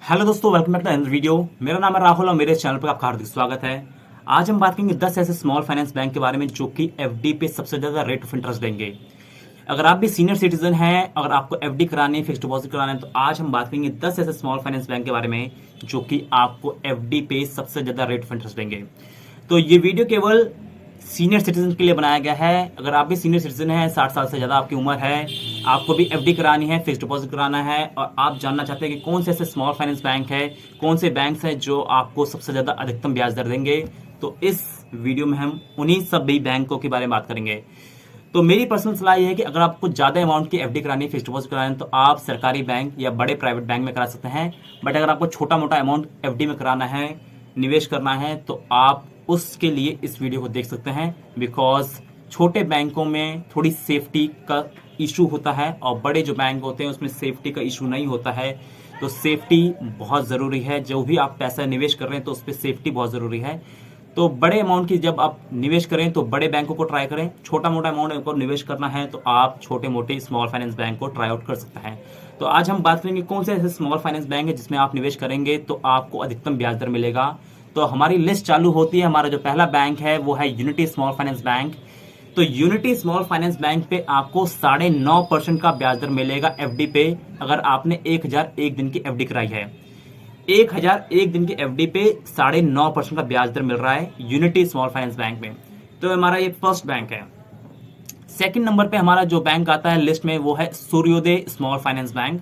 Hello दोस्तों, welcome back to another video. मेरा नाम है राहुल और मेरे चैनल पर आपका हार्दिक स्वागत है। आज हम बात करेंगे 10 ऐसे स्मॉल फाइनेंस बैंक के बारे में जो कि एफडी पे सबसे ज्यादा रेट ऑफ इंटरेस्ट देंगे। अगर आप भी सीनियर सिटीजन हैं, अगर आपको एफडी करानी है, फिक्स डिपॉजिट कराना है, तो आज हम बात करेंगे 10 ऐसे स्मॉल फाइनेंस बैंक के बारे में जो कि आपको एफडी पे सबसे ज्यादा रेट ऑफ इंटरेस्ट देंगे। तो ये वीडियो केवल सीनियर सिटीजन के लिए बनाया गया है। अगर आप भी सीनियर सिटीजन हैं, 60 साल से ज्यादा आपकी उम्र है, आपको भी एफडी करानी है, फिक्स डिपॉजिट कराना है और आप जानना चाहते हैं कि कौन से ऐसे स्मॉल फाइनेंस बैंक है, कौन से बैंक्स हैं जो आपको सबसे ज्यादा अधिकतम ब्याज दर देंगे, तो इस वीडियो में हम उन्हीं सभी बैंकों के बारे में बात करेंगे। तो मेरी पर्सनल सलाह यह है कि अगर आपको ज्यादा अमाउंट की एफडी करानी है, फिक्स डिपॉजिट कराना है, तो आप सरकारी बैंक या बड़े प्राइवेट बैंक में करा सकते हैं। बट अगर आपको छोटा मोटा अमाउंट एफडी में कराना है, निवेश करना है, तो आप उसके लिए इस वीडियो को देख सकते हैं। बिकॉज छोटे बैंकों में थोड़ी सेफ्टी का इशू होता है और बड़े जो बैंक होते हैं उसमें सेफ्टी का इशू नहीं होता है। तो सेफ्टी बहुत ज़रूरी है। जो भी आप पैसा निवेश कर रहे हैं तो उस पर सेफ्टी बहुत ज़रूरी है। तो बड़े अमाउंट की जब आप निवेश करें तो बड़े बैंकों को ट्राई करें। छोटा मोटा अमाउंट को निवेश करना है तो आप छोटे मोटे स्मॉल फाइनेंस बैंक को ट्राई आउट कर सकते हैं। तो आज हम बात करेंगे कौन से ऐसे स्मॉल फाइनेंस बैंक है जिसमें आप निवेश करेंगे तो आपको अधिकतम ब्याज दर मिलेगा। तो हमारी लिस्ट चालू होती है। हमारा जो पहला बैंक है वो है यूनिटी स्मॉल फाइनेंस बैंक। तो यूनिटी स्मॉल फाइनेंस बैंक पे आपको 9.5% का ब्याज दर मिलेगा एफडी पे, अगर आपने 1001 दिन की एफडी कराई है। 1001 दिन की एफडी पे 9.5% का ब्याज दर मिल रहा है यूनिटी स्मॉल फाइनेंस बैंक में। तो हमारा ये फर्स्ट बैंक है। सेकंड नंबर पे हमारा जो बैंक आता है लिस्ट में वो है सूर्योदय स्मॉल फाइनेंस बैंक।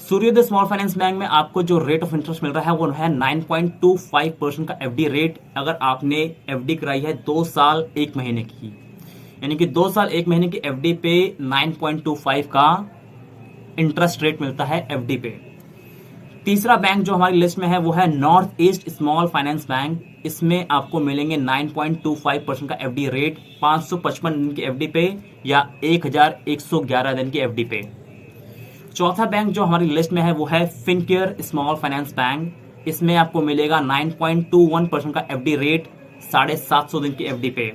सूर्योदय स्मॉल फाइनेंस बैंक में आपको जो रेट ऑफ इंटरेस्ट मिल रहा है वो है 9.25% का एफडी रेट, अगर आपने एफडी कराई है 2 साल 1 महीने की। यानी कि 2 साल 1 महीने की एफडी पे 9.25 का इंटरेस्ट रेट मिलता है एफडी पे। तीसरा बैंक जो हमारी लिस्ट में है वो है north east small finance bank. इसमें आपको मिलेंगे 9.25% का एफडी रेट 555 दिन की एफडी पे या 1111 दिन की एफडी पे। चौथा बैंक जो हमारी लिस्ट में है वो है फिनकेयर स्मॉल फाइनेंस बैंक। इसमें आपको मिलेगा 9.21% का एफडी रेट 750 दिन की एफडी पे।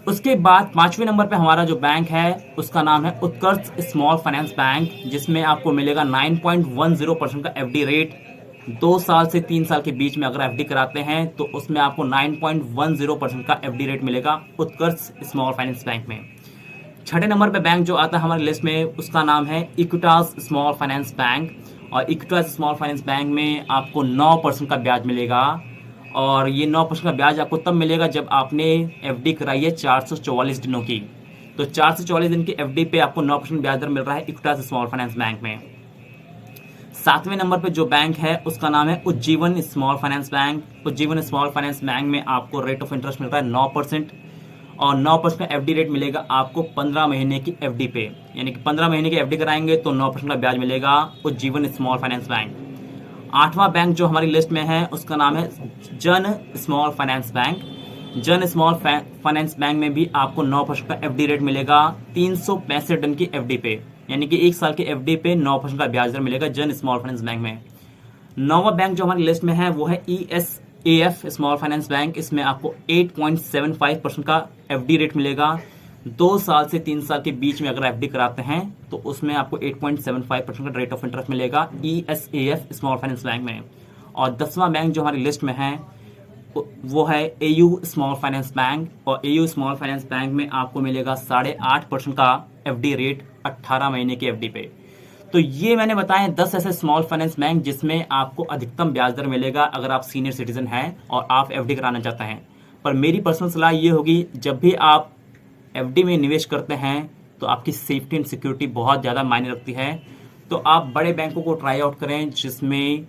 उसके बाद पांचवें नंबर पे हमारा जो बैंक है उसका नाम है उत्कर्ष स्मॉल फाइनेंस बैंक, जिसमें आपको मिलेगा 9.10% का एफडी रेट। 2 साल से 3 साल के बीच में अगर एफडी कराते हैं तो उसमें आपको 9.10% का एफडी रेट मिलेगा उत्कर्ष स्मॉल फाइनेंस बैंक में। छठे नंबर पे बैंक जो आता है हमारी लिस्ट में उसका नाम है इक्विटास स्मॉल फाइनेंस बैंक। और इक्विटास स्मॉल फाइनेंस बैंक में आपको 9% का ब्याज मिलेगा। और ये 9% का ब्याज आपको तब मिलेगा जब आपने एफडी कराई है 444 दिनों की। तो 444 दिन की एफडी पे आपको 9% ब्याज दर मिल रहा है इक्विटास स्मॉल फाइनेंस बैंक में। सातवें नंबर पे जो बैंक है उसका नाम है Ujjivan small finance bank. Ujjivan small finance bank में आपको रेट ऑफ इंटरेस्ट मिल रहा है 9% और 9% का एफडी रेट मिलेगा आपको 15 महीने की एफडी पे। यानी कि 15 महीने की एफडी कराएंगे तो 9% का ब्याज मिलेगा उज्जीवन स्मॉल फाइनेंस बैंक। आठवां बैंक जो हमारी लिस्ट में है उसका नाम है जन स्मॉल फाइनेंस बैंक। जन स्मॉल फाइनेंस बैंक में भी आपको 9% का एफडी रेट मिलेगा 365 दिन की एफडी पे। यानी कि 1 साल की एफडी पे 9% का ब्याज दर मिलेगा जन स्मॉल फाइनेंस बैंक में। नौवां बैंक जो हमारी लिस्ट में है वो है ESAF स्मॉल फाइनेंस बैंक। इसमें आपको 8.75% का एफडी रेट मिलेगा। 2 साल से 3 साल के बीच में अगर एफडी कराते हैं तो उसमें आपको 8.75% का रेट ऑफ इंटरेस्ट मिलेगा ESAF स्मॉल फाइनेंस बैंक में। और 10वां बैंक जो हमारी लिस्ट में है वो है AU स्मॉल फाइनेंस बैंक। और AU स्मॉल फाइनेंस बैंक में आपको मिलेगा 8.5% का एफडी रेट 18 महीने की एफडी पे। तो ये मैंने बताया 10 ऐसे स्मॉल फाइनेंस बैंक जिसमें आपको अधिकतम ब्याज दर मिलेगा अगर आप सीनियर सिटीजन हैं और आप एफडी कराना चाहते हैं। पर मेरी पर्सनल सलाह ये होगी, जब भी आप एफडी में निवेश करते हैं तो आपकी सेफ्टी एंड सिक्योरिटी बहुत ज़्यादा मायने रखती है। तो आप बड़े बैंकों को ट्राई आउट करें जिसमें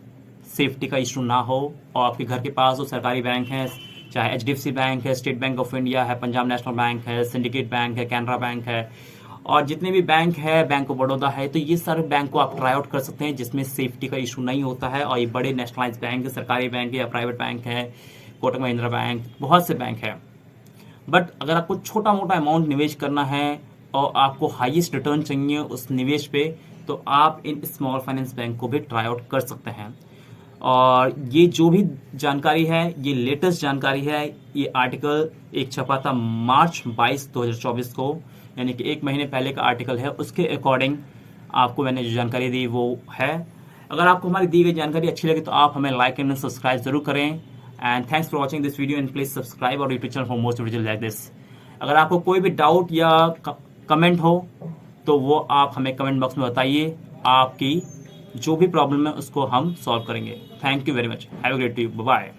सेफ्टी का इशू ना हो और आपके घर के पास जो सरकारी बैंक हैं, चाहे HDFC बैंक है, स्टेट बैंक ऑफ इंडिया है, पंजाब नेशनल बैंक है, सिंडिकेट बैंक है, कैनरा बैंक है और जितने भी बैंक है, बैंक ऑफ बड़ौदा है, तो ये सारे बैंक को आप ट्राई आउट कर सकते हैं जिसमें सेफ्टी का इशू नहीं होता है। और ये बड़े नेशनलाइज बैंक है, सरकारी बैंक है या प्राइवेट बैंक है, कोटक महिंद्रा बैंक, बहुत से बैंक है। बट अगर आपको छोटा मोटा अमाउंट निवेश करना है और आपको हाईएस्ट रिटर्न चाहिए उस निवेश पे, तो आप इन स्मॉल फाइनेंस बैंक को भी ट्राई आउट कर सकते हैं। और ये जो भी जानकारी है ये लेटेस्ट जानकारी है। ये आर्टिकल एक छपा था मार्च 22, 2024 को, यानी कि 1 महीने पहले का आर्टिकल है। उसके अकॉर्डिंग आपको मैंने जो जानकारी दी वो है। अगर आपको हमारी दी गई जानकारी अच्छी लगी तो आप हमें लाइक एंड सब्सक्राइब जरूर करें। And thanks for watching this video and please subscribe और YouTube channel for most video like this. अगर आपको कोई भी डाउट या कमेंट हो तो वो आप हमें कमेंट बॉक्स में बताइए। आपकी जो भी प्रॉब्लम है उसको हम सॉल्व करेंगे। Thank you very much. Have a great day. Bye.